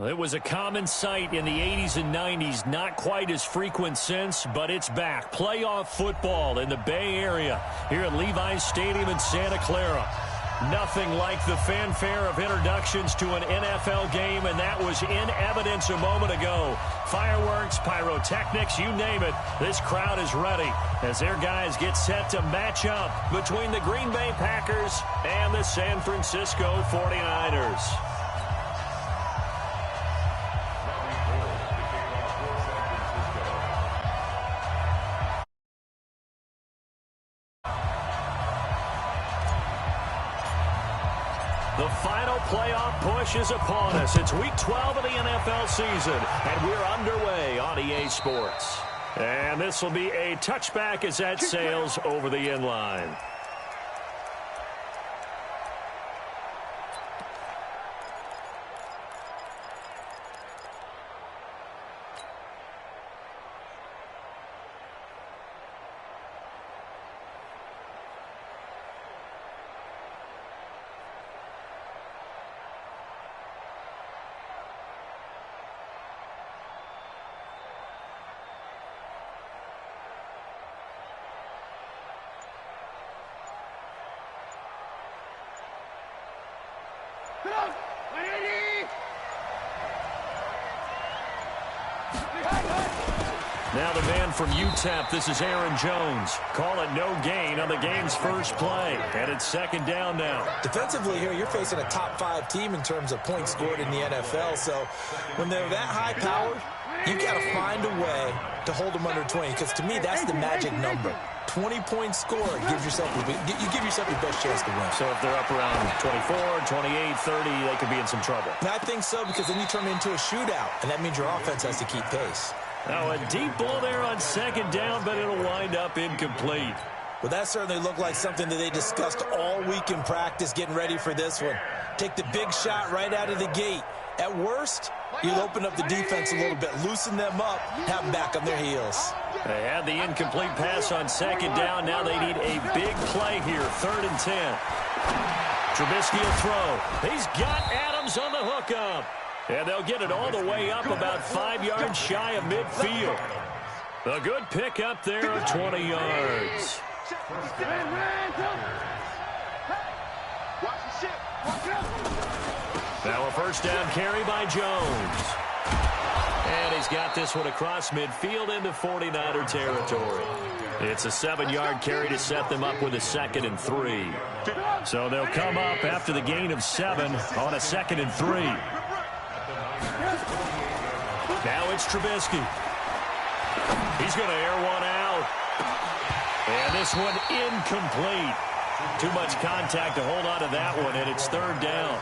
It was a common sight in the 80s and 90s, not quite as frequent since, but it's back. Playoff football in the Bay Area here at Levi's Stadium in Santa Clara. Nothing like the fanfare of introductions to an NFL game, and that was in evidence a moment ago. Fireworks, pyrotechnics, you name it. This crowd is ready as their guys get set to match up between the Green Bay Packers and the San Francisco 49ers. The final playoff push is upon us. It's Week 12 of the NFL season, and we're underway on EA Sports. And this will be a touchback as that sails over the end line. Now the man from UTEP, this is Aaron Jones. Call it no gain on the game's first play. And it's second down now. Defensively here, you're facing a top-5 team in terms of points scored in the NFL. So when they're that high-powered, you got to find a way to hold them under 20. Because to me, that's the magic number. 20-point score gives yourself you give yourself your best chance to win. So if they're up around 24, 28, 30, they could be in some trouble. And I think so, because then you turn it into a shootout, and that means your offense has to keep pace. Now a deep ball there on second down, but it'll wind up incomplete. Well, that certainly looked like something that they discussed all week in practice, getting ready for this one. Take the big shot right out of the gate. At worst, you'll open up the defense a little bit, loosen them up, have them back on their heels. They had the incomplete pass on second down. Now they need a big play here, 3rd and 10. Trubisky will throw. He's got Adams on the hookup. And they'll get it all the way up about 5 yards shy of midfield. A good pick up there of 20 yards. Now a first down carry by Jones. And he's got this one across midfield into 49er territory. It's a 7-yard carry to set them up with a 2nd and 3. So they'll come up after the gain of 7 on a 2nd and 3. Now it's Trubisky. He's going to air one out. And this one incomplete. Too much contact to hold on to that one, and it's 3rd down.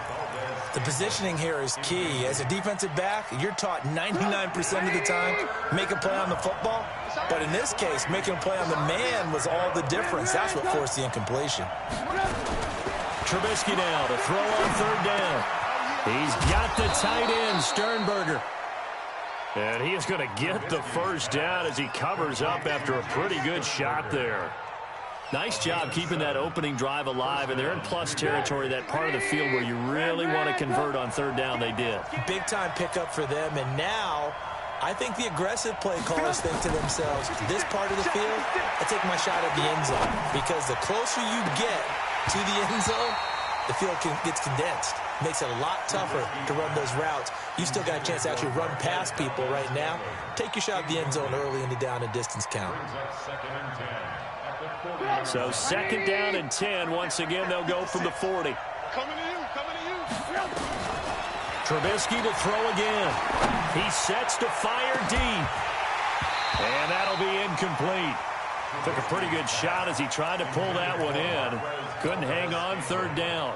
The positioning here is key. As a defensive back, you're taught 99% of the time, make a play on the football. But in this case, making a play on the man was all the difference. That's what forced the incompletion. Trubisky now to throw on 3rd down. He's got the tight end, Sternberger. And he is going to get the first down as he covers up after a pretty good shot there. Nice job keeping that opening drive alive, and they're in plus territory, that part of the field where you really want to convert on 3rd down. They did. Big-time pickup for them, and now I think the aggressive play callers think to themselves, this part of the field, I take my shot at the end zone, because the closer you get to the end zone, the field gets condensed. Makes it a lot tougher to run those routes. You still got a chance to actually run past people right now. Take your shot at the end zone early in the down and distance count. So 2nd down and 10. Once again, they'll go from the 40. Coming to you. Trubisky to throw again. He sets to fire deep. And that'll be incomplete. Took a pretty good shot as he tried to pull that one in. Couldn't hang on 3rd down.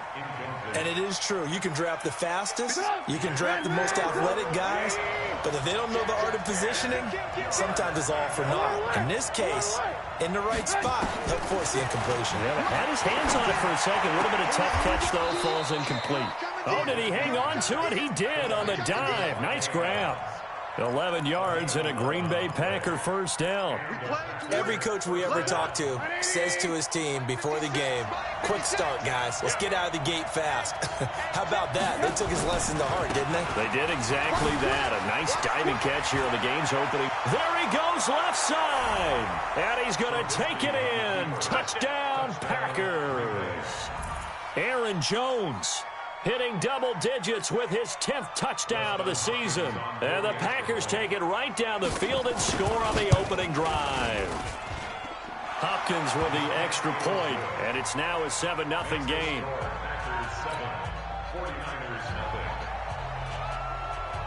And it is true. You can draft the fastest. You can draft the most athletic guys. But if they don't know the art of positioning, sometimes it's all for naught. In this case, in the right spot, he'll force the incompletion. Yeah, had his hands on it for a second. A little bit of tough catch, though. Falls incomplete. Oh, did he hang on to it? He did on the dive. Nice grab. 11 yards and a Green Bay Packer first down. Every coach we ever talk to says to his team before the game, quick start, guys. Let's get out of the gate fast. How about that? They took his lesson to heart, didn't they? They did exactly that. A nice diving catch here in the game's opening. There he goes, left side. And he's going to take it in. Touchdown, Packers. Aaron Jones hitting double digits with his 10th touchdown of the season. And the Packers take it right down the field and score on the opening drive. Hopkins with the extra point, and it's now a 7-0 game.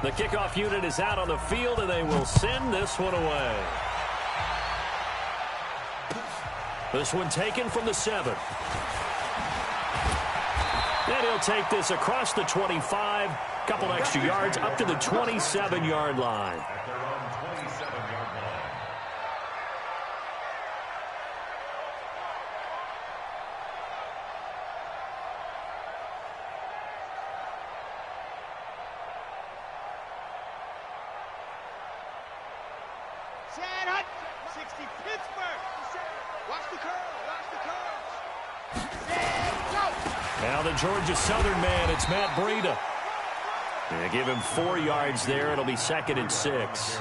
The kickoff unit is out on the field, and they will send this one away. This one taken from the 7. And he'll take this across the 25, couple extra yards up to the 27-yard line. Now the Georgia Southern man, it's Matt Breida. They give him 4 yards there. It'll be 2nd and 6.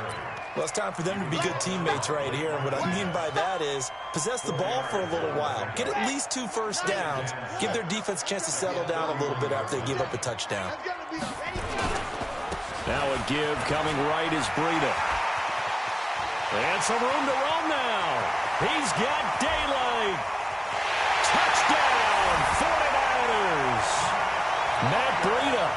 Well, it's time for them to be good teammates right here. And what I mean by that is possess the ball for a little while. Get at least 2 first downs. Give their defense a chance to settle down a little bit after they give up a touchdown. Now a give coming right is Breida. And some room to roam now. He's got daylight. Touchdown, 49ers. Matt Breida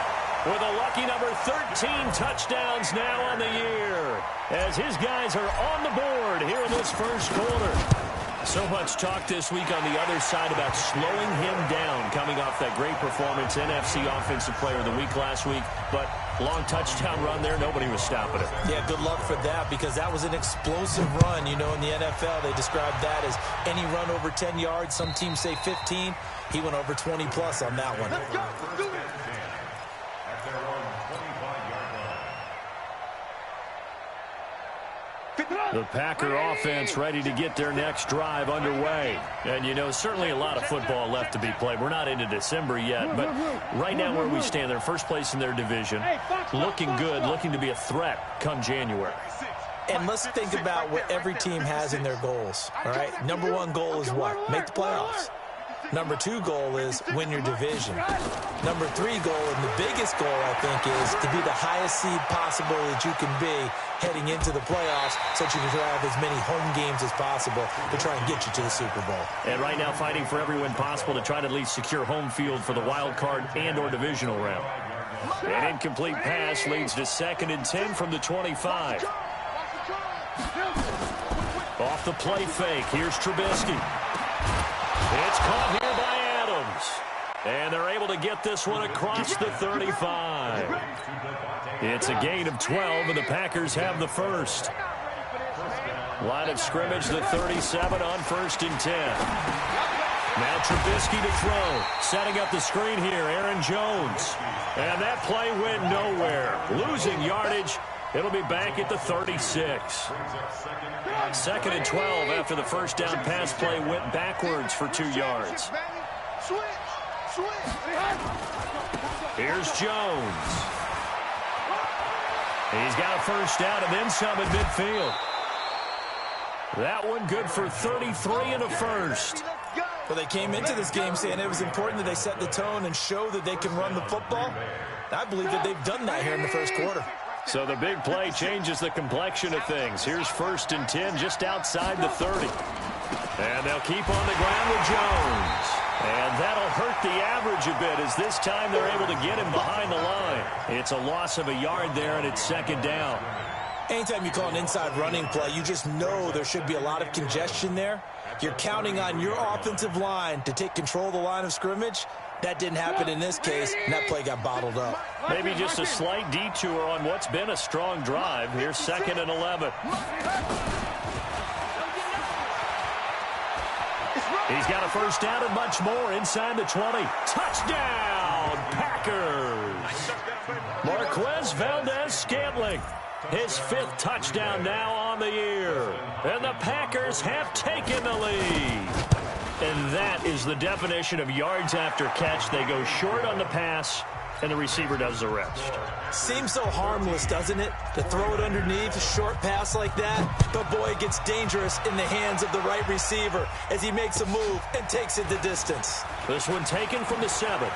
with a lucky number 13 touchdowns now on the year, as his guys are on the board here in this first quarter. So much talk this week on the other side about slowing him down coming off that great performance, NFC Offensive Player of the Week last week. But long touchdown run there, nobody was stopping it. Yeah, good luck for that, because that was an explosive run. You know, in the NFL, they describe that as any run over 10 yards. Some teams say 15. He went over 20-plus on that one. Let's go. Do it. The Packer offense ready to get their next drive underway. And, you know, certainly a lot of football left to be played. We're not into December yet, but right now where we stand, they're first place in their division. Looking good, looking to be a threat come January. And let's think about what every team has in their goals, all right? Number 1 goal is what? Make the playoffs. Number 2 goal is win your division. Number 3 goal, and the biggest goal, I think, is to be the highest seed possible that you can be heading into the playoffs, so that you can have as many home games as possible to try and get you to the Super Bowl. And right now fighting for every win possible to try to at least secure home field for the wild card and or divisional round. An incomplete pass leads to 2nd and 10 from the 25. Off the play fake, here's Trubisky. It's caught here by Adams. And they're able to get this one across the 35. It's a gain of 12, and the Packers have the first. Line of scrimmage, the 37 on 1st and 10. Now Trubisky to throw. Setting up the screen here, Aaron Jones. And that play went nowhere. Losing yardage. It'll be back at the 36. 2nd and 12 after the first down pass play went backwards for 2 yards. Here's Jones. He's got a first down and then some at midfield. That one good for 33 and a first. Well, they came into this game saying it was important that they set the tone and show that they can run the football. I believe that they've done that here in the first quarter. So the big play changes the complexion of things. Here's 1st and 10 just outside the 30. And they'll keep on the ground with Jones. And that'll hurt the average a bit, as this time they're able to get him behind the line. It's a loss of a yard there, and it's 2nd down. Anytime you call an inside running play, you just know there should be a lot of congestion there. You're counting on your offensive line to take control of the line of scrimmage. That didn't happen in this case, and that play got bottled up. Maybe just a slight detour on what's been a strong drive. Here's 2nd and 11. He's got a first down and much more inside the 20. Touchdown, Packers! Marquez Valdez-Scantling His 5th touchdown now on the year. And the Packers have taken the lead. And that is the definition of yards after catch. They go short on the pass, and the receiver does the rest. Seems so harmless, doesn't it? To throw it underneath, a short pass like that. But, boy, it gets dangerous in the hands of the right receiver as he makes a move and takes it the distance. This one taken from the 7.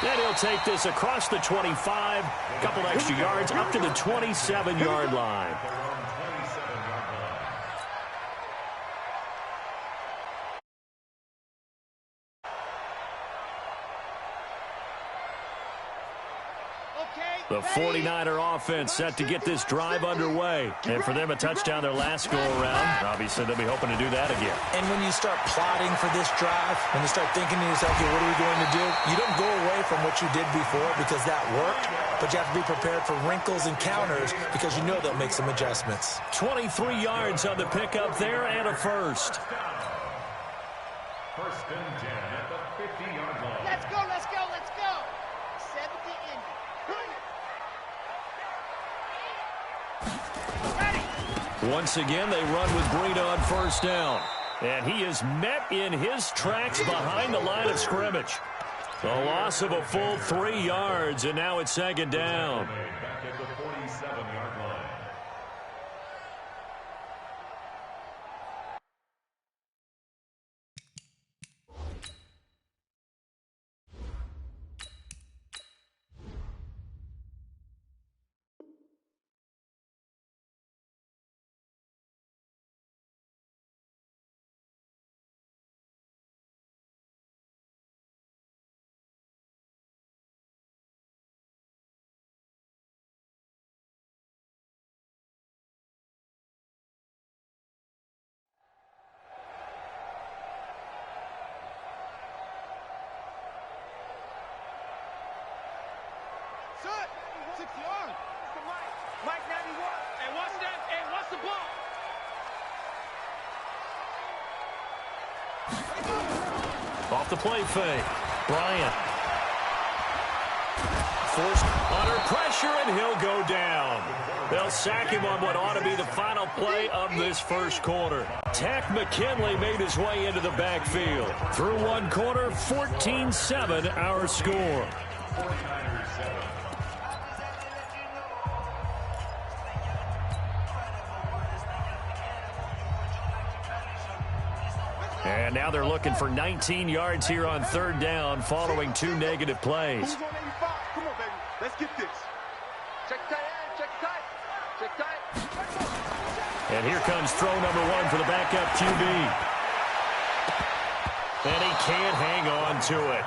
And he'll take this across the 25. A couple extra yards up to the 27-yard line. The 49er offense set to get this drive underway. And for them, a touchdown their last go-around. Obviously, they'll be hoping to do that again. And when you start plotting for this drive, when you start thinking to yourself, okay, what are we going to do? You don't go away from what you did before because that worked, but you have to be prepared for wrinkles and counters because you know they'll make some adjustments. 23 yards on the pickup there and a first. First and 10 at the 50-yard line. Let's go, let's go, let's go. 70 in. Once again, they run with Breida on first down. And he is met in his tracks behind the line of scrimmage. The loss of a full 3 yards, and now it's second down. Back at the 47-yard line. Set. 6 yards. Mike 91. And what's that? And what's the ball? Off the play fake. Bryant. Forced under pressure, and he'll go down. They'll sack him on what ought to be the final play of this first quarter. Tack McKinley made his way into the backfield. Through one quarter, 14-7 our score. And now they're looking for 19 yards here on third down following 2 negative plays. Who's on 85? Come on, baby. Let's get this. Check tight, check tight, check tight. And here comes throw number 1 for the backup QB. And he can't hang on to it.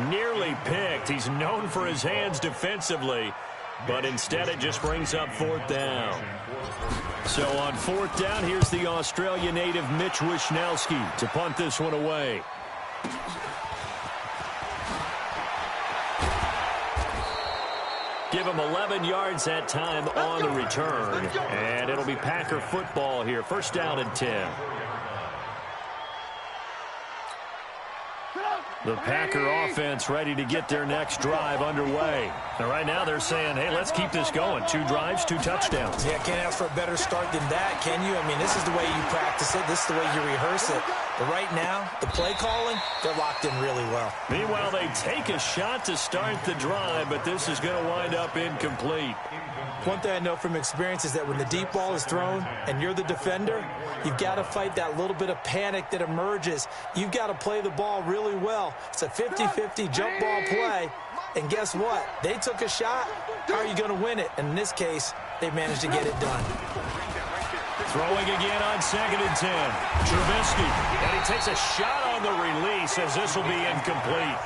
Nearly picked. He's known for his hands defensively, but instead it just brings up fourth down. So on fourth down, here's the Australia native Mitch Wishnowsky to punt this one away. Give him 11 yards that time on the return. And it'll be Packer football here. First down and 10. The Packer offense ready to get their next drive underway. And right now they're saying, hey, let's keep this going. 2 drives, 2 touchdowns. Yeah, can't ask for a better start than that, can you? I mean, this is the way you practice it. This is the way you rehearse it. But right now, the play calling, they're locked in really well. Meanwhile, they take a shot to start the drive, but this is going to wind up incomplete. One thing I know from experience is that when the deep ball is thrown and you're the defender, you've got to fight that little bit of panic that emerges. You've got to play the ball really well. It's a 50-50 jump ball play. And guess what? They took a shot. How are you going to win it? And in this case, they managed to get it done. Throwing again on 2nd and 10. Trubisky. And he takes a shot on the release as this will be incomplete.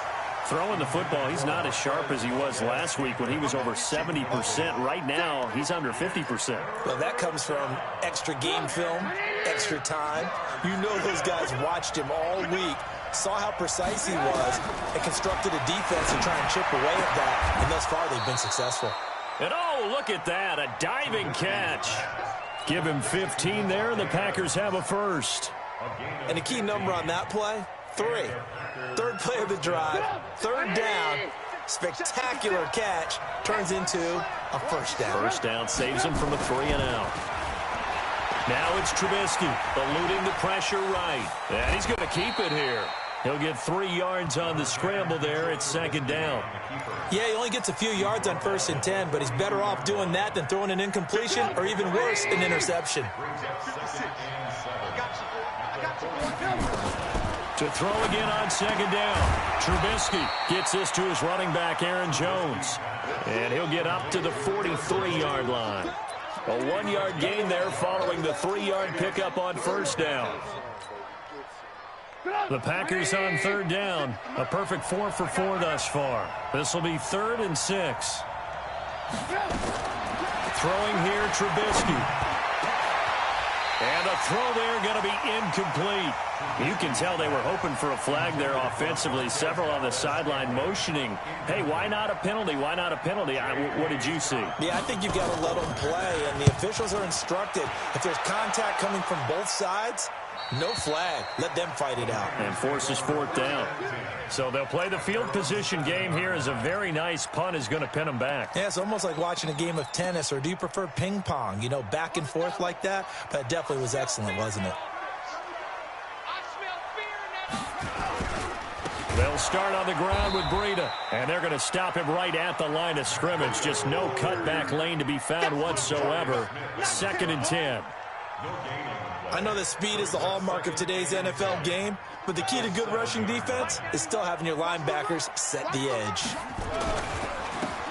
Throwing the football, he's not as sharp as he was last week when he was over 70%. Right now, he's under 50%. Well, that comes from extra game film, extra time. You know those guys watched him all week, saw how precise he was, and constructed a defense to try and chip away at that. And thus far, they've been successful. And oh, look at that, a diving catch. Give him 15 there, and the Packers have a first. And a key number on that play, 3. Third play of the drive, third down, Spectacular catch turns into a first down. First down saves him from a 3-and-out. Now it's Trubisky, eluding the pressure right. And he's going to keep it here. He'll get 3 yards on the scramble there. It's second down. Yeah, he only gets a few yards on 1st and 10, but he's better off doing that than throwing an incompletion or even worse, an interception. To throw again on second down. Trubisky gets this to his running back, Aaron Jones. And he'll get up to the 43-yard line. A 1-yard gain there following the 3-yard pickup on first down. The Packers on third down. A perfect 4 for 4 thus far. This will be 3rd and 6. Throwing here, Trubisky. And a throw there going to be incomplete. You can tell they were hoping for a flag there offensively. Several on the sideline motioning, hey, why not a penalty? Why not a penalty? What did you see? Yeah, I think you've got to let them play, and the officials are instructed. If there's contact coming from both sides, no flag. Let them fight it out. And forces 4th down. So they'll play the field position game here as a very nice punt is going to pin them back. Yeah, it's almost like watching a game of tennis, or do you prefer ping pong? You know, back and forth like that? That definitely was excellent, wasn't it? They'll start on the ground with Breida, and they're going to stop him right at the line of scrimmage. Just no cutback lane to be found whatsoever. 2nd and 10. I know that speed is the hallmark of today's NFL game, but the key to good rushing defense is still having your linebackers set the edge.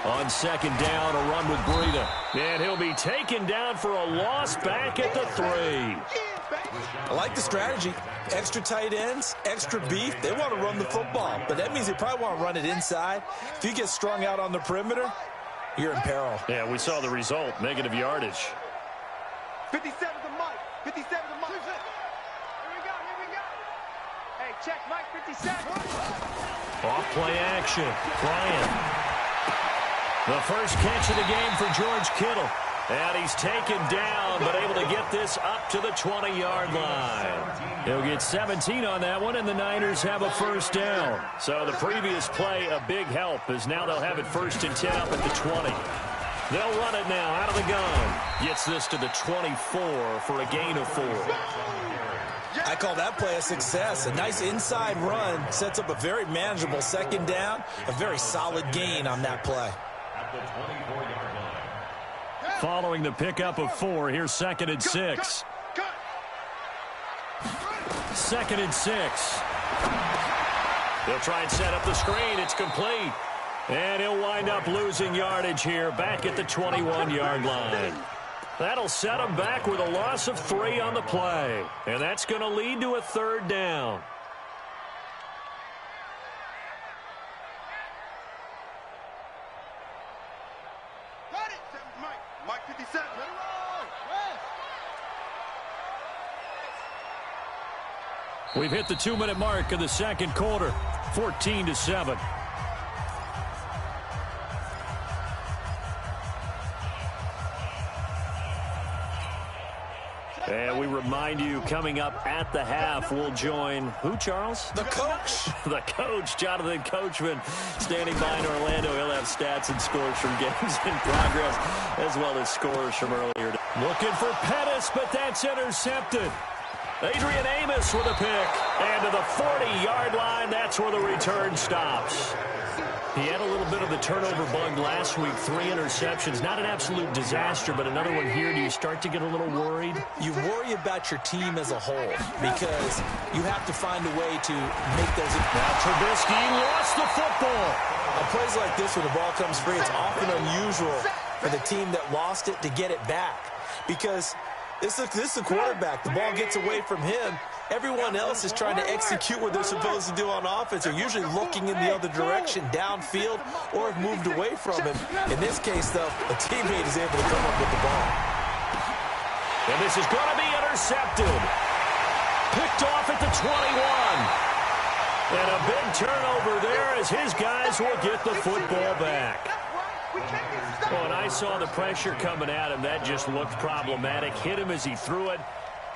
On second down, a run with Breida. And he'll be taken down for a loss back at the 3. I like the strategy. Extra tight ends, extra beef. They want to run the football, but that means they probably want to run it inside. If you get strung out on the perimeter, you're in peril. Yeah, we saw the result. Negative yardage. 57 to Mike. 57 to Mike. Here we go. Here we go. Hey, check Mike 57. Off play action. Bryant. The first catch of the game for George Kittle. And he's taken down, but able to get this up to the 20-yard line. He'll get 17 on that one, and the Niners have a first down. So the previous play, a big help, as now they'll have it 1st and 10 up at the 20. They'll run it now out of the gun. Gets this to the 24 for a gain of 4. I call that play a success. A nice inside run sets up a very manageable second down. A very solid gain on that play. Following the pickup of 4, here's 2nd and 6. 2nd and 6. They'll try and set up the screen. It's complete. And he'll wind up losing yardage here back at the 21-yard line. That'll set him back with a loss of 3 on the play. And that's going to lead to a 3rd down. Mike 57. We've hit the 2-minute mark of the second quarter. 14-7. And we remind you, coming up at the half, we'll join who, Charles? The coach. The coach, Jonathan Coachman, standing by in Orlando. He'll have stats and scores from games in progress, as well as scores from earlier. Looking for Pettis, but that's intercepted. Adrian Amos with a pick. And to the 40-yard line, that's where the return stops. He had a little bit of the turnover bug last week, 3 interceptions. Not an absolute disaster, but another one here. Do you start to get a little worried? You worry about your team as a whole because you have to find a way to make those. Now Trubisky lost the football. On plays like this where the ball comes free, it's often unusual for the team that lost it to get it back because this is the quarterback. The ball gets away from him. Everyone else is trying to execute what they're supposed to do on offense. They're usually looking in the other direction, downfield, or have moved away from him. In this case, though, a teammate is able to come up with the ball. And this is going to be intercepted. Picked off at the 21. And a big turnover there as his guys will get the football back. Well, and I saw the pressure coming at him. That just looked problematic. Hit him as he threw it.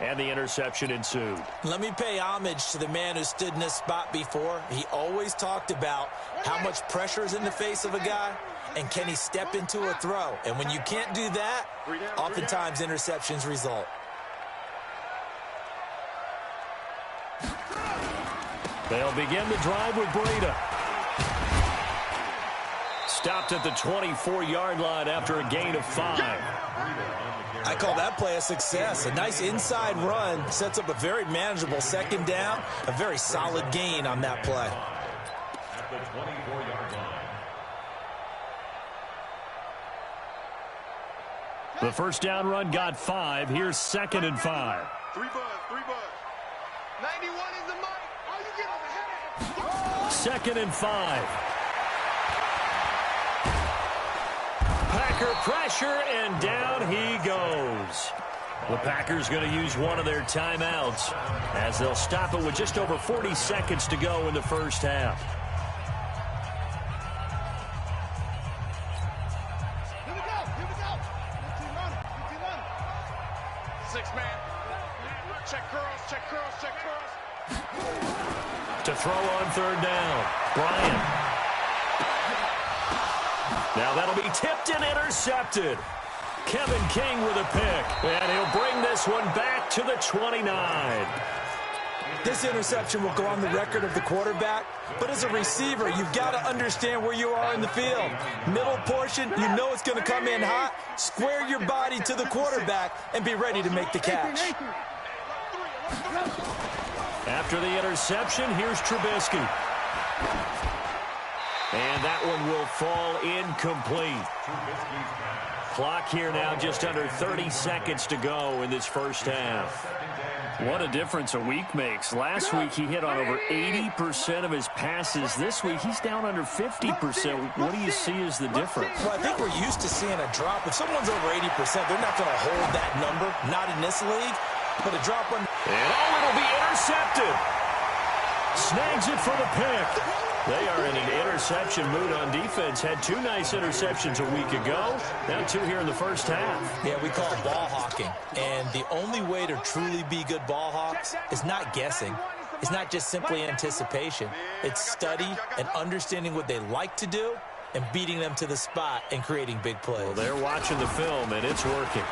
and the interception ensued. Let me pay homage to the man who stood in this spot before. He always talked about how much pressure is in the face of a guy, and can he step into a throw. And when you can't do that, oftentimes interceptions result. They'll begin the drive with Breida. Stopped at the 24-yard line after a gain of 5. I call that play a success. A nice inside run sets up a very manageable second down, a very solid gain on that play. At the 24-yard line. The first down run got 5. Here's 2nd and 5. 3 buzz. 91 is the mic. Oh, you get on the head. 2nd and 5. Packer pressure, and down he goes. The Packers going to use one of their timeouts as they'll stop it with just over 40 seconds to go in the first half. Here we go. 6-man. Check curls. To throw on 3rd down, Bryant. Now that'll be tipped and intercepted. Kevin King with a pick, and he'll bring this one back to the 29. This interception will go on the record of the quarterback, but as a receiver, you've got to understand where you are in the field. Middle portion, you know it's going to come in hot. Square your body to the quarterback and be ready to make the catch. After the interception, here's Trubisky. And that one will fall incomplete. Clock here now, just under 30 seconds to go in this first half. What a difference a week makes. Last week he hit on over 80% of his passes. This week he's down under 50%. What do you see as the difference? Well, I think we're used to seeing a drop. If someone's over 80%, they're not going to hold that number. Not in this league. But a drop on... And it'll be intercepted. Snags it for the pick. They are in an interception mood on defense. Had 2 nice interceptions a week ago. Now 2 here in the first half. Yeah, we call it ball hawking. And the only way to truly be good ball hawks is not guessing. It's not just simply anticipation. It's study and understanding what they like to do and beating them to the spot and creating big plays. Well, they're watching the film, and it's working.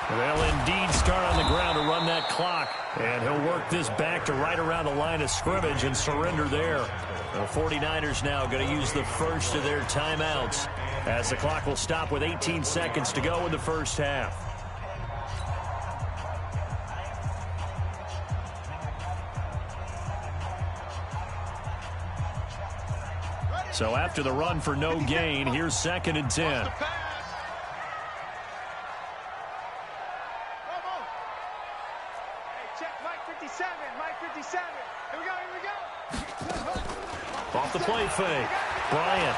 They'll indeed start on the ground to run that clock. And he'll work this back to right around the line of scrimmage and surrender there. The 49ers now going to use the first of their timeouts as the clock will stop with 18 seconds to go in the first half. So after the run for no gain, here's 2nd and 10. Off the play fake. Bryant.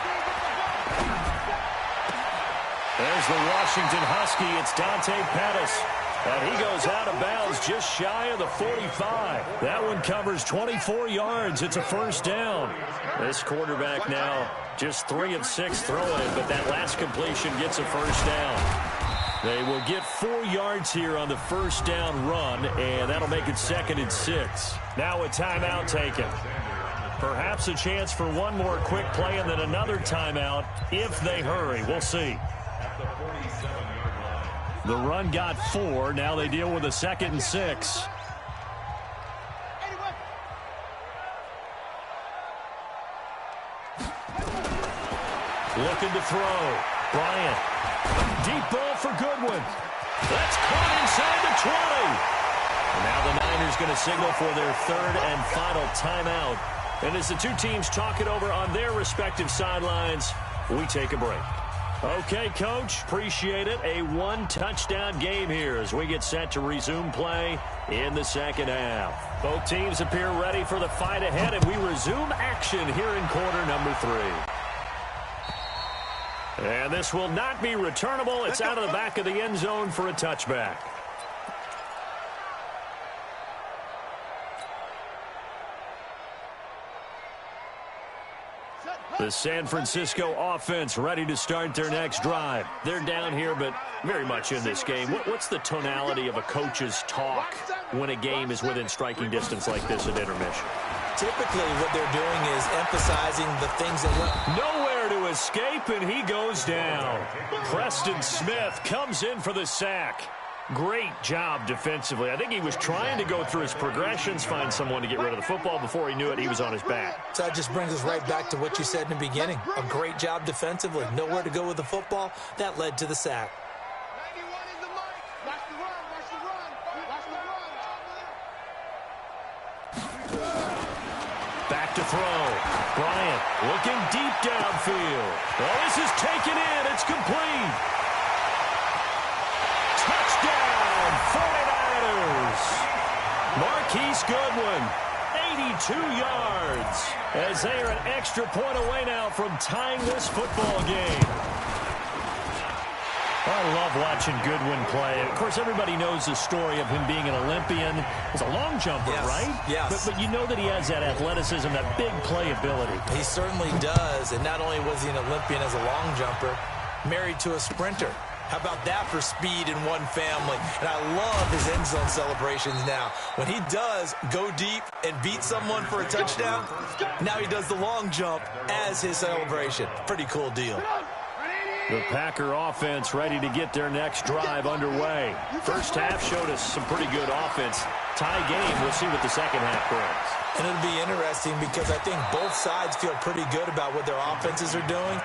There's the Washington Husky. It's Dante Pettis. And he goes out of bounds just shy of the 45. That one covers 24 yards. It's a first down. This quarterback now just 3 of 6 throwing, but that last completion gets a first down. They will get 4 yards here on the first down run, and that'll make it 2nd and 6. Now a timeout taken. Perhaps a chance for one more quick play and then another timeout if they hurry. We'll see. The run got 4. Now they deal with a 2nd and 6. Looking to throw. Bryant. Deep ball for Goodwin. That's caught inside the 20. And now the Niners going to signal for their 3rd and final timeout. And as the 2 teams talk it over on their respective sidelines, we take a break. Okay, Coach, appreciate it. A 1-touchdown game here as we get set to resume play in the second half. Both teams appear ready for the fight ahead, and we resume action here in quarter number 3. And this will not be returnable. It's out of the back of the end zone for a touchback. The San Francisco offense ready to start their next drive. They're down here, but very much in this game. What's the tonality of a coach's talk when a game is within striking distance like this at intermission. Typically, what they're doing is emphasizing the things that went. Nowhere to escape, and he goes down. Preston Smith comes in for the sack. Great job defensively. I think he was trying to go through his progressions, find someone to get rid of the football. Before he knew it, he was on his back. So that just brings us right back to what you said in the beginning. A great job defensively. Nowhere to go with the football. That led to the sack. 91 is the mic. Watch the run. Watch the run. Watch the run. Back to throw. Bryant looking deep downfield. Oh, this is taken in. It's complete. Touchdown, 49ers. Marquise Goodwin, 82 yards, as they are an extra point away now from tying this football game. I love watching Goodwin play. Of course, everybody knows the story of him being an Olympian. He's a long jumper, yes, right? Yes. But you know that he has that athleticism, that big play ability. He certainly does. And not only was he an Olympian as a long jumper, married to a sprinter. How about that for speed in one family? And I love his end zone celebrations now. When he does go deep and beat someone for a touchdown, now he does the long jump as his celebration. Pretty cool deal. The Packer offense ready to get their next drive underway. First half showed us some pretty good offense. Tie game, we'll see what the second half brings. And it'll be interesting because I think both sides feel pretty good about what their offenses are doing.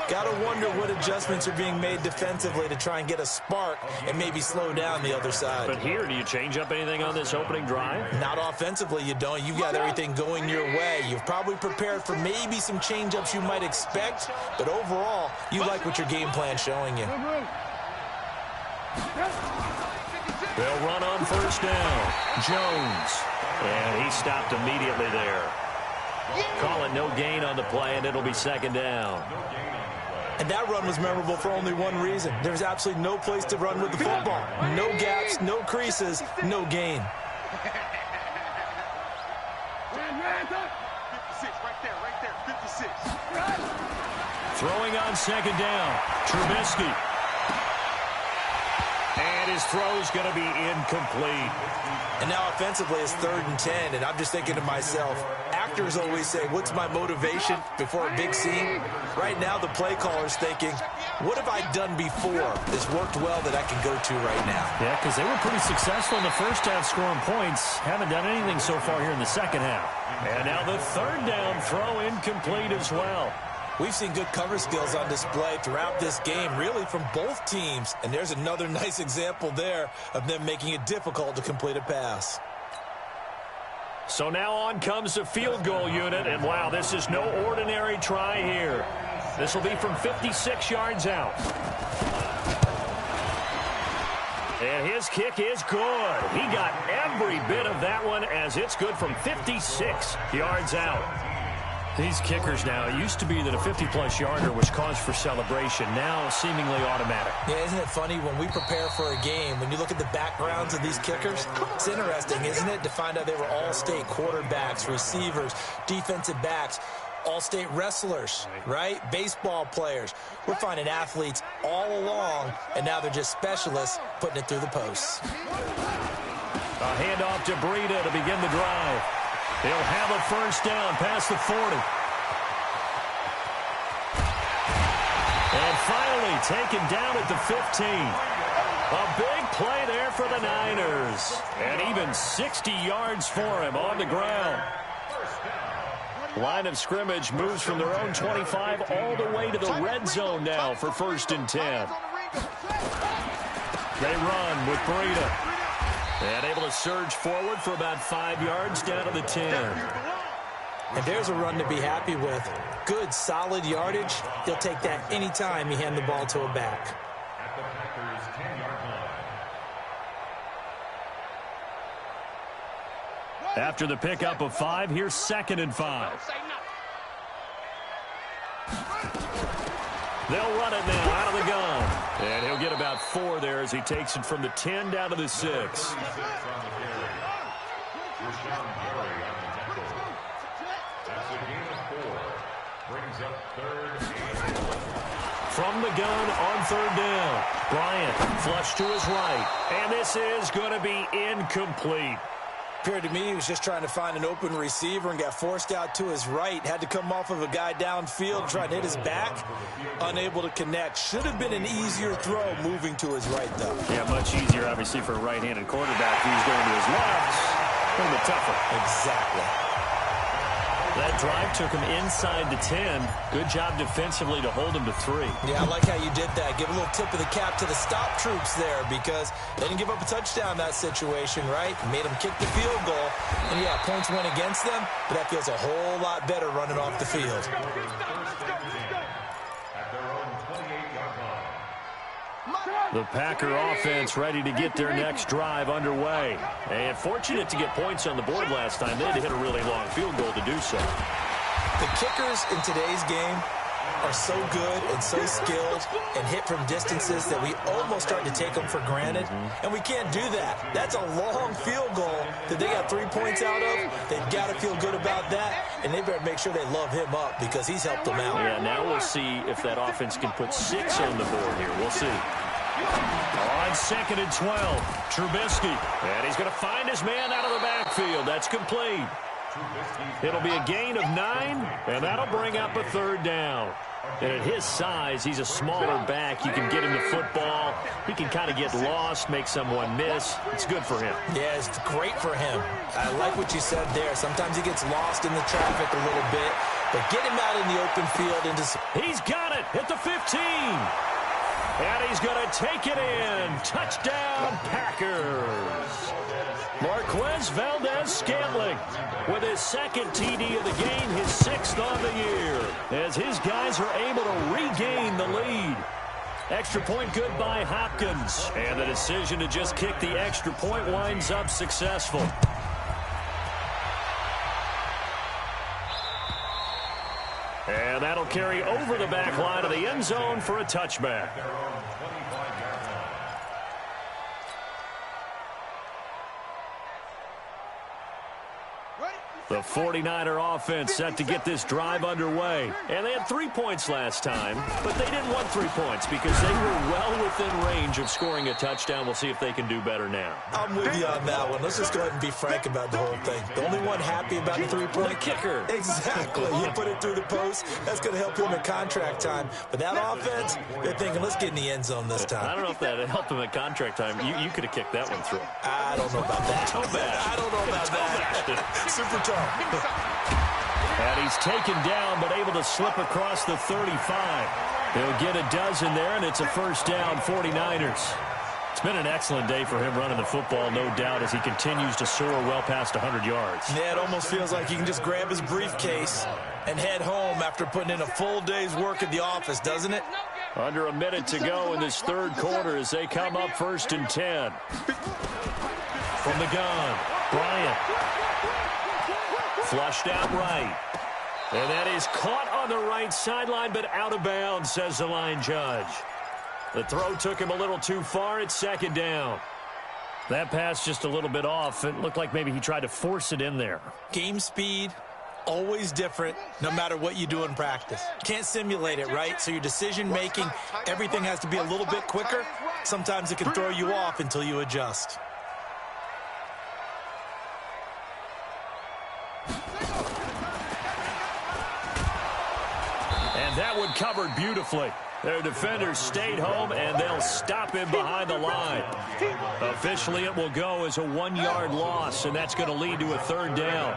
Got to wonder what adjustments are being made defensively to try and get a spark and maybe slow down the other side. But here, do you change up anything on this opening drive? Not offensively, you don't. You've got everything going your way. You've probably prepared for maybe some change-ups you might expect, but overall, you like what your game plan's showing you. They'll run on first down. Jones. And he stopped immediately there. Call it no gain on the play, and it'll be second down. And that run was memorable for only one reason. There's absolutely no place to run with the football. No gaps, no creases, no gain. 56, right there, 56. Throwing on second down. Trubisky. And his throw's going to be incomplete. And now offensively it's 3rd and 10, and I'm just thinking to myself, actors always say, what's my motivation before a big scene? Right now the play caller's thinking, what have I done before that's worked well that I can go to right now? Yeah, because they were pretty successful in the first half scoring points. Haven't done anything so far here in the second half. And now the third down throw incomplete as well. We've seen good cover skills on display throughout this game, really from both teams. And there's another nice example there of them making it difficult to complete a pass. So now on comes the field goal unit. And wow, this is no ordinary try here. This will be from 56 yards out. And his kick is good. He got every bit of that one as it's good from 56 yards out. These kickers now, it used to be that a 50-plus yarder was cause for celebration. Now seemingly automatic. Yeah, isn't it funny when we prepare for a game, when you look at the backgrounds of these kickers, it's interesting, isn't it, to find out they were all-state quarterbacks, receivers, defensive backs, all-state wrestlers, right? Baseball players. We're finding athletes all along, and now they're just specialists putting it through the posts. A handoff to Breida to begin the drive. He'll have a first down past the 40. And finally taken down at the 15. A big play there for the Niners. And even 60 yards for him on the ground. Line of scrimmage moves from their own 25 all the way to the red zone now for 1st and 10. They run with Breida. And able to surge forward for about 5 yards down to the 10. And there's a run to be happy with. Good, solid yardage. He'll take that anytime you hand the ball to a back. At the Packers' 10-yard line. After the pickup of 5, here's 2nd and 5. They'll run it now out of the gun. And he'll get about 4 there as he takes it from the 10 down to the 6. That's a gain of 4. Brings up 3rd and From the gun on third down. Bryant flush to his right. And this is going to be incomplete. Appeared to me he was just trying to find an open receiver and got forced out to his right. Had to come off of a guy downfield, try to hit his back. Unable to connect. Should have been an easier throw moving to his right, though. Yeah, much easier, obviously, for a right-handed quarterback who's going to his left. A little bit tougher. Exactly. That drive took him inside the 10. Good job defensively to hold him to 3. Yeah, I like how you did that. Give a little tip of the cap to the stop troops there because they didn't give up a touchdown in that situation, right? Made them kick the field goal. And, yeah, points went against them, but that feels a whole lot better running off the field. The Packer offense ready to get their next drive underway. And fortunate to get points on the board last time. They had to hit a really long field goal to do so. The kickers in today's game are so good and so skilled and hit from distances that we almost start to take them for granted. And we can't do that. That's a long field goal that they got 3 points out of. They've got to feel good about that, and they better make sure they love him up because he's helped them out. Yeah, now we'll see if that offense can put 6 on the board here. We'll see. On 2nd and 12, Trubisky. And he's going to find his man out of the backfield. That's complete. It'll be a gain of 9, and that'll bring up a 3rd down. And at his size, he's a smaller back. You can get him the football. He can kind of get lost, make someone miss. It's good for him. Yeah, it's great for him. I like what you said there. Sometimes he gets lost in the traffic a little bit, but get him out in the open field. He's got it at the 15. And he's going to take it in. Touchdown, Packers. Marquez Valdez-Scantling with his 2nd TD of the game, his 6th on the year, as his guys are able to regain the lead. Extra point good by Hopkins. And the decision to just kick the extra point winds up successful. And that'll carry over the back line of the end zone for a touchback. The 49er offense set to get this drive underway. And they had 3 points last time, but they didn't want 3 points because they were well within range of scoring a touchdown. We'll see if they can do better now. I'm with you on that one. Let's just go ahead and be frank about the whole thing. The only one happy about the 3-point? The kicker. Exactly. You put it through the post. That's going to help him at contract time. But that offense, they're thinking, let's get in the end zone this time. I don't know if that helped him at contract time. You could have kicked that one through. I don't know about that. Toe bad. I don't know about that. Super tough. And he's taken down, but able to slip across the 35. He'll get a dozen there, and it's a 1st down, 49ers. It's been an excellent day for him running the football, no doubt, as he continues to soar well past 100 yards. Yeah, it almost feels like he can just grab his briefcase and head home after putting in a full day's work at the office, doesn't it? Under a minute to go in this 3rd quarter as they come up 1st and 10. From the gun, Bryant. Flushed out right. And that is caught on the right sideline, but out of bounds, says the line judge. The throw took him a little too far. It's 2nd down. That pass just a little bit off. It looked like maybe he tried to force it in there. Game speed, always different, no matter what you do in practice. Can't simulate it, right? So your decision-making, everything has to be a little bit quicker. Sometimes it can throw you off until you adjust. And that one covered beautifully. Their defenders stayed home, and they'll stop him behind the line. Officially, it will go as a 1-yard loss, and that's going to lead to a 3rd down.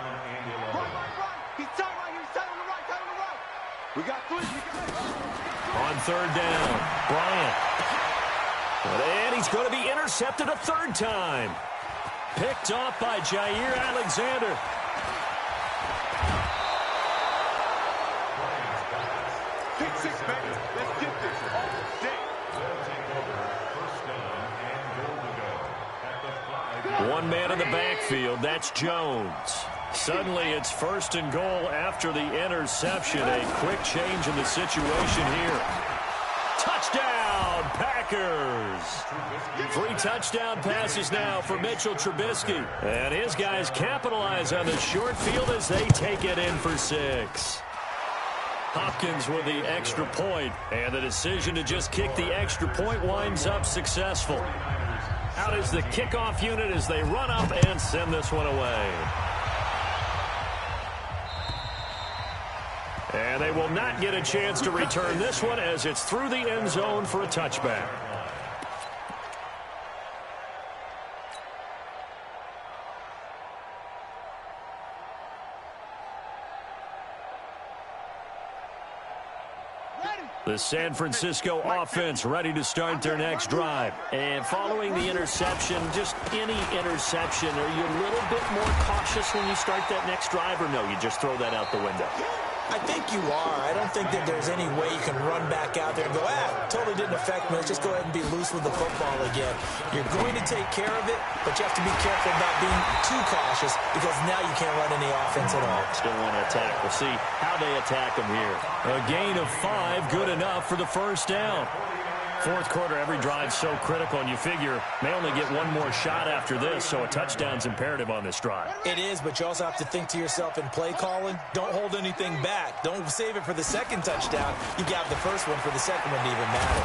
On 3rd down, Bryant. And he's going to be intercepted a 3rd time. Picked off by Jair Alexander. Pick 6, baby. Let's get this all day. One man in the backfield, that's Jones. Suddenly it's 1st and goal after the interception. A quick change in the situation here. Touchdown, Packers! 3 touchdown passes now for Mitchell Trubisky. And his guys capitalize on the short field as they take it in for 6. Hopkins with the extra point, and the decision to just kick the extra point winds up successful. Out is the kickoff unit as they run up and send this one away. And they will not get a chance to return this one as it's through the end zone for a touchback. The San Francisco offense ready to start their next drive. And following the interception, just any interception, are you a little bit more cautious when you start that next drive, or no, you just throw that out the window? I think you are. I don't think that there's any way you can run back out there and go, totally didn't affect me. Let's just go ahead and be loose with the football again. You're going to take care of it, but you have to be careful about being too cautious because now you can't run any offense at all. Still want to attack. We'll see how they attack them here. A gain of 5, good enough for the first down. Fourth quarter, every drive's so critical, and you figure may only get one more shot after this, so a touchdown's imperative on this drive. It is, but you also have to think to yourself in play calling, don't hold anything back. Don't save it for the second touchdown. You got the first one for the second one to even matter.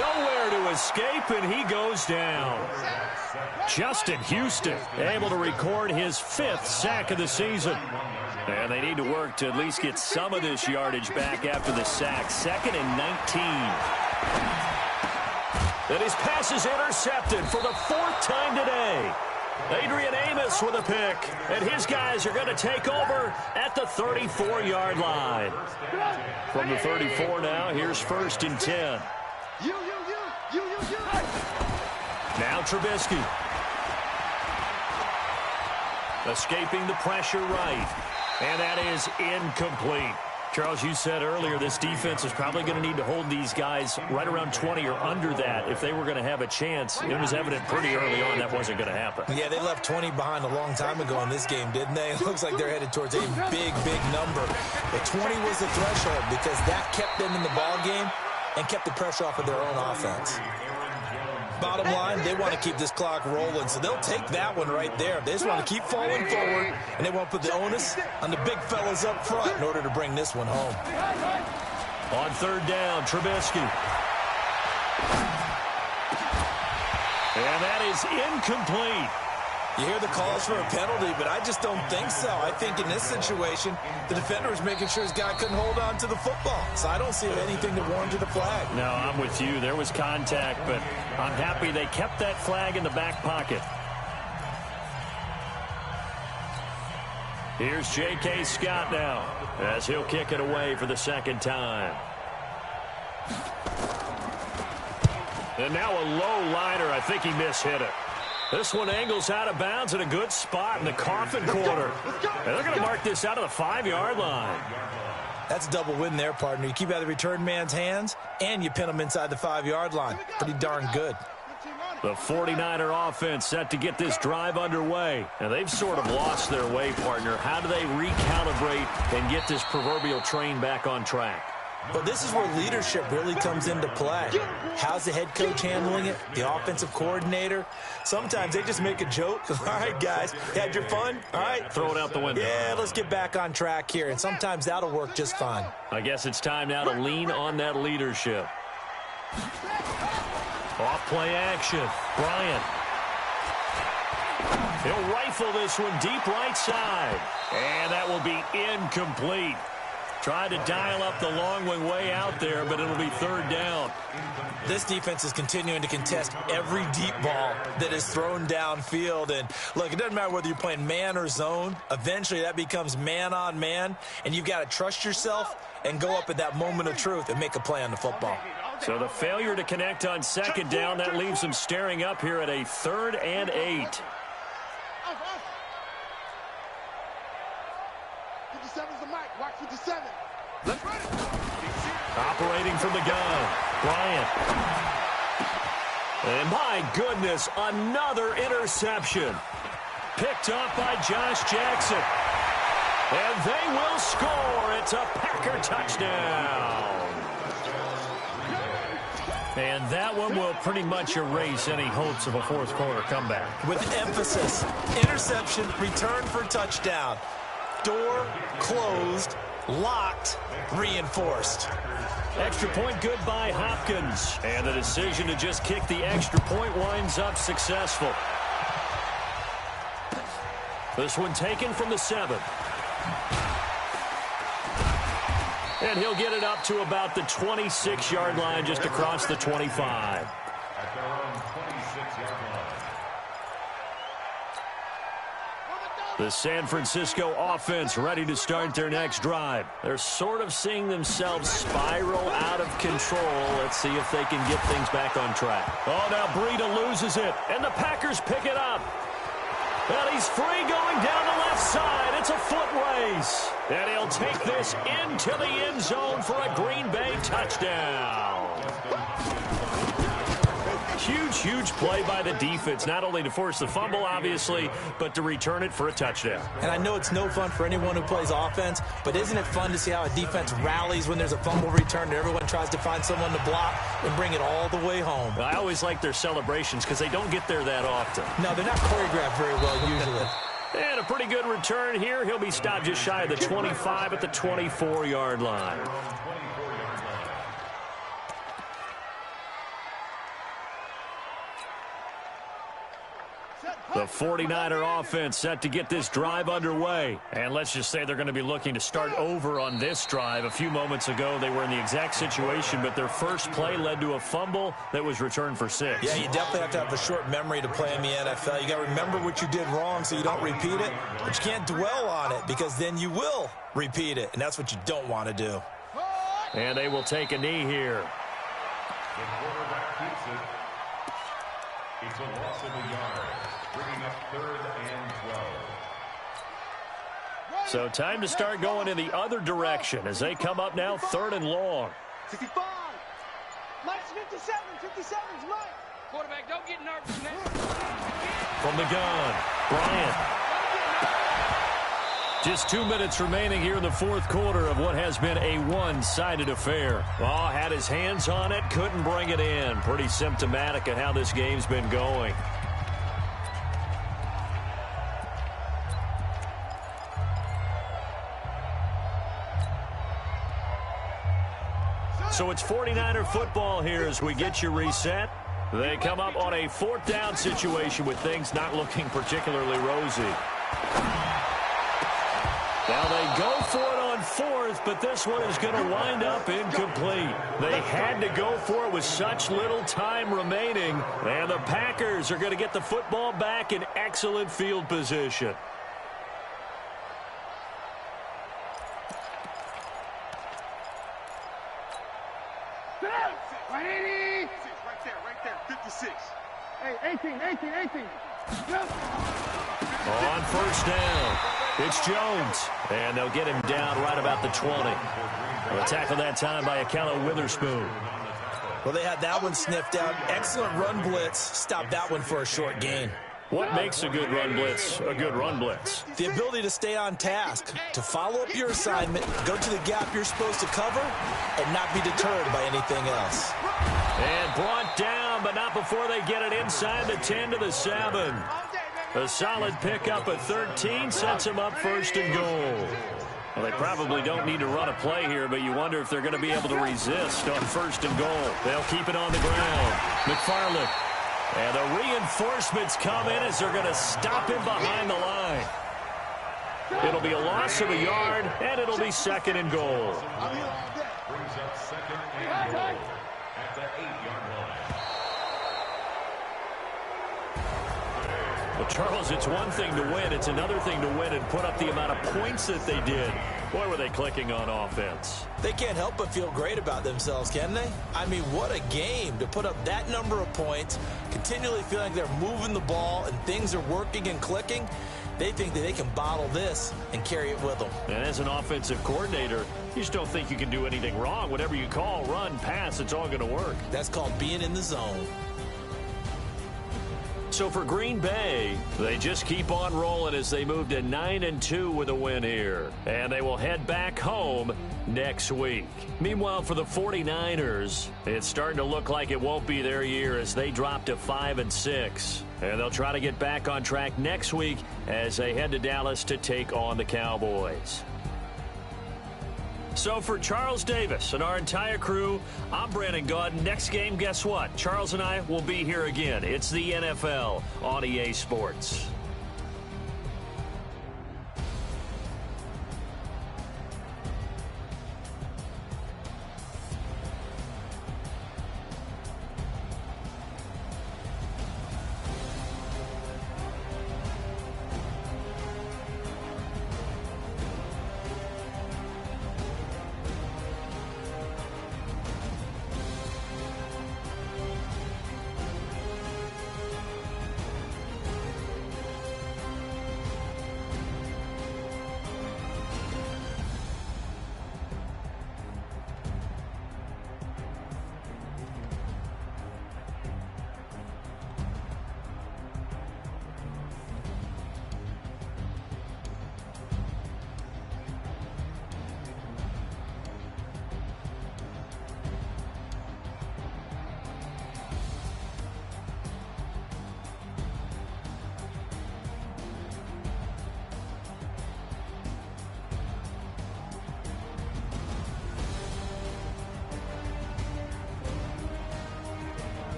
Nowhere to escape, and he goes down. Justin Houston able to record his 5th sack of the season. And they need to work to at least get some of this yardage back after the sack. 2nd and 19. And his pass is intercepted for the 4th time today. Adrian Amos with a pick. And his guys are going to take over at the 34-yard line. From the 34 now, here's 1st and 10. Now Trubisky. Escaping the pressure right. And that is incomplete. Charles, you said earlier this defense is probably going to need to hold these guys right around 20 or under that if they were going to have a chance. It was evident pretty early on that wasn't going to happen. Yeah, they left 20 behind a long time ago in this game, didn't they? It looks like they're headed towards a big, big number. But 20 was the threshold because that kept them in the ball game and kept the pressure off of their own offense. Bottom line, they want to keep this clock rolling, so they'll take that one right there. They just want to keep falling forward, and they want to put the onus on the big fellas up front in order to bring this one home. On 3rd down, Trubisky. And that is incomplete. You hear the calls for a penalty, but I just don't think so. I think in this situation, the defender was making sure his guy couldn't hold on to the football. So I don't see anything to warrant the flag. No, I'm with you. There was contact, but I'm happy they kept that flag in the back pocket. Here's J.K. Scott now as he'll kick it away for the 2nd time. And now a low liner. I think he mishit it. This one angles out of bounds in a good spot in the coffin corner. And they're going to mark this out of the 5-yard line. That's a double win there, partner. You keep out of the return man's hands, and you pin him inside the 5-yard line. Pretty darn good. The 49er offense set to get this drive underway. And they've sort of lost their way, partner. How do they recalibrate and get this proverbial train back on track? But this is where leadership really comes into play. How's the head coach handling it? The offensive coordinator? Sometimes they just make a joke. All right, guys, had your fun? All right. Throw it out the window. Yeah, let's get back on track here. And sometimes that'll work just fine. I guess it's time now to lean on that leadership. Off-play action. Bryant. He'll rifle this one deep right side. And that will be incomplete. Tried to dial up the long one way out there, but it'll be 3rd down. This defense is continuing to contest every deep ball that is thrown downfield. And, look, it doesn't matter whether you're playing man or zone. Eventually, that becomes man on man, and you've got to trust yourself and go up at that moment of truth and make a play on the football. So the failure to connect on 2nd down, that leaves them staring up here at a 3rd and 8. 57's the mic. Watch 57. Let's run it. Operating from the gun, Bryant. And my goodness, another interception. Picked up by Josh Jackson. And they will score. It's a Packer touchdown. And that one will pretty much erase any hopes of a 4th quarter comeback. With emphasis, interception, return for touchdown. Door closed, locked, reinforced. Extra point good by Hopkins. And the decision to just kick the extra point winds up successful. This one taken from the 7. And he'll get it up to about the 26-yard line, just across the 25. At their own 26-yard line. The San Francisco offense ready to start their next drive. They're sort of seeing themselves spiral out of control. Let's see if they can get things back on track. Oh, now Breida loses it, and the Packers pick it up. And he's free going down the left side. It's a foot race. And he'll take this into the end zone for a Green Bay touchdown. Huge, huge play by the defense, not only to force the fumble, obviously, but to return it for a touchdown. And I know it's no fun for anyone who plays offense, but isn't it fun to see how a defense rallies when there's a fumble return and everyone tries to find someone to block and bring it all the way home? I always like their celebrations because they don't get there that often. No, they're not choreographed very well usually. And a pretty good return here. He'll be stopped just shy of the 25 at the 24-yard line. The 49er offense set to get this drive underway. And let's just say they're going to be looking to start over on this drive. A few moments ago, they were in the exact situation, but their first play led to a fumble that was returned for 6. Yeah, you definitely have to have a short memory to play in the NFL. You got to remember what you did wrong so you don't repeat it, but you can't dwell on it because then you will repeat it, and that's what you don't want to do. And they will take a knee here. The quarterback keeps it. It's a loss of a yard, bringing up 3rd and 12. So time to start going in the other direction as they come up now 3rd and long. 65. Mike's 57. 57's Mike. Quarterback, don't get nervous now. From the gun, Bryant. Just 2 minutes remaining here in the 4th quarter of what has been a one-sided affair. Oh, had his hands on it, couldn't bring it in. Pretty symptomatic of how this game's been going. So it's 49er football here as we get you reset. They come up on a 4th down situation with things not looking particularly rosy. Now they go for it on 4th, but this one is going to wind up incomplete. They had to go for it with such little time remaining, and the Packers are going to get the football back in excellent field position. Right there. 56. Hey, 18. On 1st down, it's Jones, and they'll get him down right about the 20. A tackle that time by Akello Witherspoon. Well, they had that one sniffed out. Excellent run blitz. Stopped that one for a short gain. What makes a good run blitz a good run blitz? The ability to stay on task, to follow up your assignment, go to the gap you're supposed to cover, and not be deterred by anything else. And brought down, but not before they get it inside the 10 to the 7. A solid pickup at 13 sets him up 1st and goal. Well, they probably don't need to run a play here, but you wonder if they're going to be able to resist on 1st and goal. They'll keep it on the ground. McFarland. And the reinforcements come in as they're going to stop him behind the line. It'll be a loss of a yard, and it'll be 2nd and goal. Brings up 2nd and goal at the 8-yard line. Well, Charles, it's one thing to win. It's another thing to win and put up the amount of points that they did. Boy, were they clicking on offense. They can't help but feel great about themselves, can they? I mean, what a game to put up that number of points, continually feeling like they're moving the ball and things are working and clicking. They think that they can bottle this and carry it with them. And as an offensive coordinator, you just don't think you can do anything wrong. Whatever you call, run, pass, it's all going to work. That's called being in the zone. So for Green Bay, they just keep on rolling as they move to 9-2 with a win here. And they will head back home next week. Meanwhile, for the 49ers, it's starting to look like it won't be their year as they drop to 5-6. And they'll try to get back on track next week as they head to Dallas to take on the Cowboys. So for Charles Davis and our entire crew, I'm Brandon Gaudin. Next game, guess what? Charles and I will be here again. It's the NFL on EA Sports.